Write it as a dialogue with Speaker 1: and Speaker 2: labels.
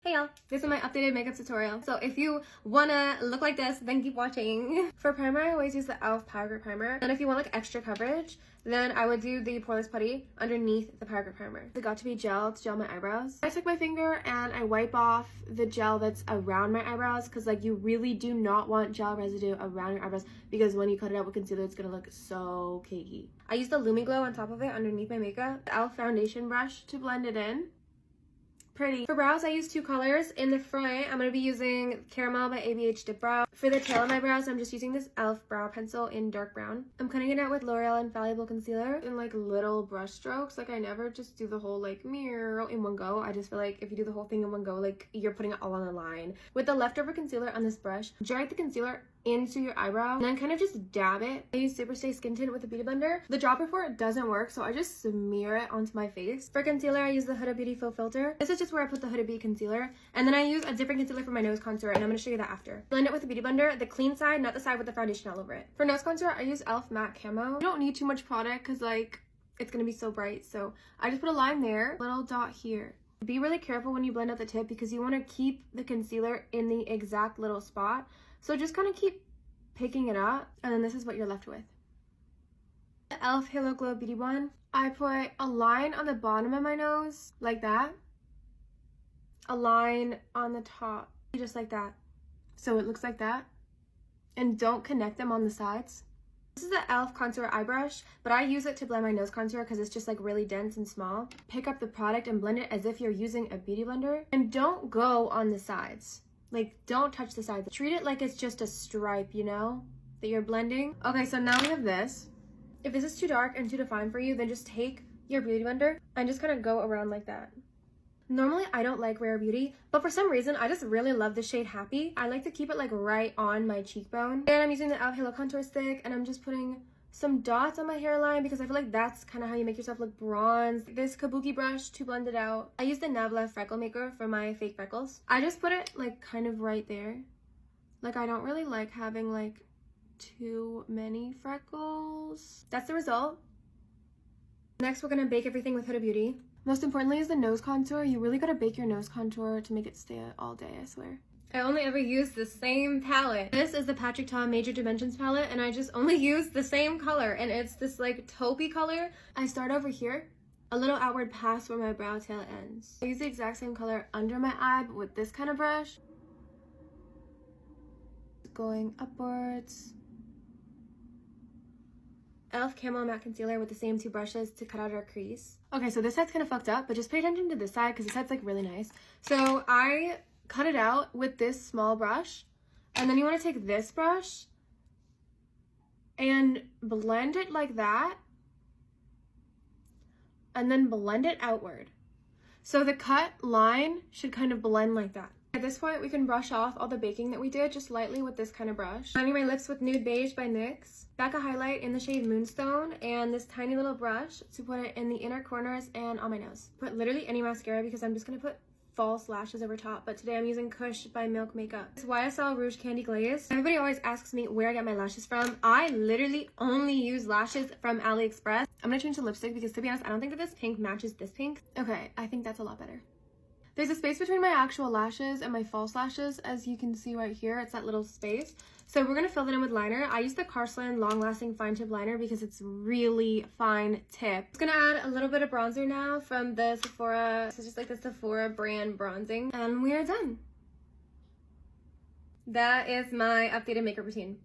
Speaker 1: Hey y'all, this is my updated makeup tutorial. So if you wanna look like this, then keep watching. For primer, I always use the e.l.f. Power Grip Primer. And if you want like extra coverage, then I would do the Poreless Putty underneath the Power Grip Primer. It got to be gel to gel my eyebrows. I took my finger and I wipe off the gel that's around my eyebrows because like you really do not want gel residue around your eyebrows because when you cut it out with concealer, it's gonna look so cakey. I use the Lumi Glow on top of it underneath my makeup. The e.l.f. foundation brush to blend it in. Pretty. For brows, I use two colors. In the front, I'm going to be using Caramel by ABH Dip Brow. For the tail of my brows, I'm just using this e.l.f. brow pencil in dark brown. I'm cutting it out with L'Oreal Infallible Concealer in like little brush strokes. Like I never just do the whole like mirror in one go. I just feel like if you do the whole thing in one go, like you're putting it all on the line. With the leftover concealer on this brush, drag the concealer into your eyebrow and then kind of just dab it. I use Superstay Skin Tint with a beauty blender. The dropper for it doesn't work, so I just smear it onto my face. For concealer, I use the Huda Beauty Faux Filter. This is just where I put the Huda Beauty concealer, and then I use a different concealer for my nose contour, and I'm going to show you that after. Blend it with a beauty blender, the clean side, not the side with the foundation all over it. For nose contour, I use e.l.f. Matte Camo. You don't need too much product because like it's going to be so bright, so I just put a line there, little dot here. Be really careful when you blend out the tip because you want to keep the concealer in the exact little spot, so just kind of keep picking it up, and then this is what you're left with. The e.l.f. Halo Glow Beauty Blend. I put a line on the bottom of my nose, like that. A line on the top, just like that. So it looks like that. And don't connect them on the sides. This is the e.l.f. Contour Eye Brush, but I use it to blend my nose contour because it's just like really dense and small. Pick up the product and blend it as if you're using a beauty blender. And don't go on the sides. Like, don't touch the sides. Treat it like it's just a stripe, you know, that you're blending. Okay, so now we have this. If this is too dark and too defined for you, then just take your beauty blender and just kind of go around like that. Normally, I don't like Rare Beauty, but for some reason, I just really love the shade Happy. I like to keep it like right on my cheekbone. And I'm using the e.l.f. Halo Contour Stick, and I'm just putting some dots on my hairline because I feel like that's kind of how you make yourself look bronzed. This kabuki brush to blend it out. I use the Nabla Freckle Maker for my fake freckles. I just put it like kind of right there. Like I don't really like having like too many freckles. That's the result. Next, we're gonna bake everything with Huda Beauty. Most importantly is the nose contour. You really gotta bake your nose contour to make it stay all day, I swear. I only ever use the same palette. This is the Patrick Ta Major Dimensions palette, and I just only use the same color, and it's this like taupey color. I start over here, a little outward past where my brow tail ends. I use the exact same color under my eye, but with this kind of brush. Going upwards. e.l.f. Camo Matte Concealer with the same two brushes to cut out our crease. Okay, so this side's kind of fucked up, but just pay attention to this side because this side's like really nice. So I cut it out with this small brush, and then you want to take this brush and blend it like that, and then blend it outward. So the cut line should kind of blend like that. At this point, we can brush off all the baking that we did just lightly with this kind of brush. Lining my lips with Nude Beige by NYX. Back a highlight in the shade Moonstone, and this tiny little brush to put it in the inner corners and on my nose. Put literally any mascara because I'm just gonna put false lashes over top, but today I'm using Kush by Milk Makeup. It's YSL Rouge Candy Glaze. Everybody always asks me where I get my lashes from. I literally only use lashes from AliExpress. I'm gonna change to lipstick because to be honest, I don't think that this pink matches this pink. Okay, I think that's a lot better. There's a space between my actual lashes and my false lashes, as you can see right here. It's that little space. So we're gonna fill that in with liner. I use the Carslan Long Lasting Fine Tip Liner because it's really fine tip. I'm just gonna add a little bit of bronzer now from the Sephora. This is just like the Sephora brand bronzing. And we are done. That is my updated makeup routine.